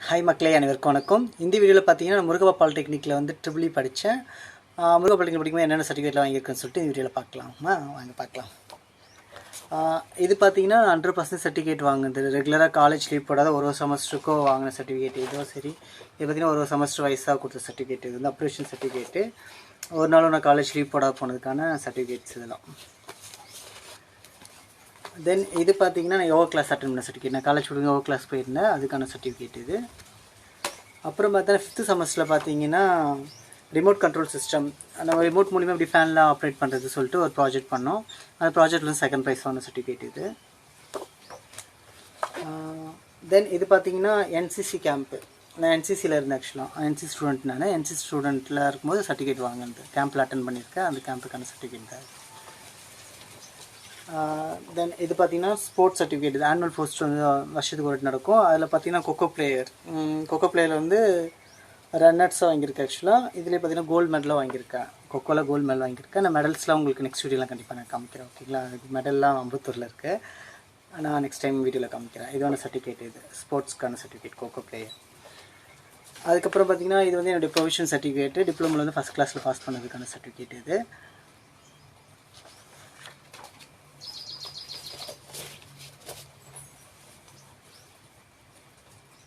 Hi மக்களே, அனைவருக்கும் வணக்கம். இந்த வீடியோவில் பார்த்தீங்கன்னா நான் முருகப்பா பாலிடெக்னிக்கில் வந்து ட்ரிபிள் படித்தேன். முருகப்பா பாலிடெக்னிக் படிக்கும்போது என்னென்ன சர்டிஃபிகேட்லாம் வாங்கியிருக்கேன்னு சொல்லிட்டு இந்த வீடியோவில் பார்க்கலாமா? வாங்க பார்க்கலாம். இது பார்த்தீங்கன்னா 100% சர்டிஃபிகேட் வாங்குது. ரெகுலராக காலேஜ் லீவ் போடாத ஒரு செமஸ்டருக்கோ வாங்கின சர்டிஃபிகேட் இதுவும் சரி. இது பார்த்தீங்கன்னா ஒரு செமஸ்டர் வைஸாக கொடுத்த சர்டிஃபிகேட். இது வந்து அப்ரிஷியேஷன் சர்டிஃபிகேட்டு. ஒரு நாளும் நான் காலேஜ் லீவ் போடாத போனதுக்கான சர்டிஃபிகேட்ஸ் இதெல்லாம். தென் இது பார்த்தீங்கன்னா நான் யோகா கிளாஸ் அட்டன் பண்ண சர்டிஃபிகேட். நான் காலேஜ் படிக்கும் யோகா கிளாஸ் போயிருந்தேன், அதுக்கான சர்டிஃபிகேட் இது. அப்புறம் பார்த்தா 5th செமஸ்டரில் பார்த்தீங்கன்னா ரிமோட் கண்ட்ரோல் சிஸ்டம், நம்ம ரிமோட் மூலிமா எப்படி ஃபேன்லாம் ஆப்ரேட் பண்ணுறது சொல்லிட்டு ஒரு ப்ராஜெக்ட் பண்ணோம். அந்த ப்ராஜெக்டில் வந்து 2nd ப்ரைஸ் வாங்கின சர்டிஃபிகேட் இது. தென் இது பார்த்தீங்கன்னா என்சிசி கேம்ப்பு. நான் என்சிசியில் இருந்தேன். ஆக்சுவலாக என்சிசி ஸ்டூடெண்ட். நான் என்சிசி ஸ்டூடெண்ட்டில் இருக்கும்போது சர்டிஃபிகேட் வாங்கினது. கேம்பில் அட்டன் பண்ணியிருக்கேன், அந்த கேம்புக்கான சர்டிஃபிகேட் தான். தென் இது பார்த்தீங்கன்னா ஸ்போர்ட்ஸ் சர்டிஃபிகேட். இது ஆனுவல் போஸ்ட் வந்து வருஷத்துக்கு ஒரு நடக்கும். அதில் பார்த்தீங்கன்னா கொக்கோ பிளேயர் வந்து ரன்னர்ஸாக வாங்கியிருக்கேன். ஆக்சுவலாக இதுலேயே பார்த்தீங்கன்னா கோல்டு மெடலாக வாங்கியிருக்கேன். கொக்கோவில் கோல்டு மெடல் வாங்கியிருக்கேன். நான் மெடல்ஸ்லாம் உங்களுக்கு நெக்ஸ்ட் வீடியோலாம் கண்டிப்பாக நான் காமிக்கிறேன். ஓகேங்களா? அதுக்கு மெடல்லாம் அம்பத்தூரில் இருக்குது. நான் நெக்ஸ்ட் டைம் வீடியோவில் காமிக்கிறேன். இதுவான சர்டிஃபிகேட். இது ஸ்போர்ட்ஸ்க்கான சர்டிஃபிகேட், கொக்கோ பிளேயர். அதுக்கப்புறம் பார்த்தீங்கன்னா இது வந்து என்னுடைய ப்ரொவிஷன் சர்டிஃபிகேட்டு. டிப்ளமோவில் வந்து ஃபஸ்ட் கிளாஸில் பாஸ் பண்ணதுக்கான சர்டிஃபிகேட் இது.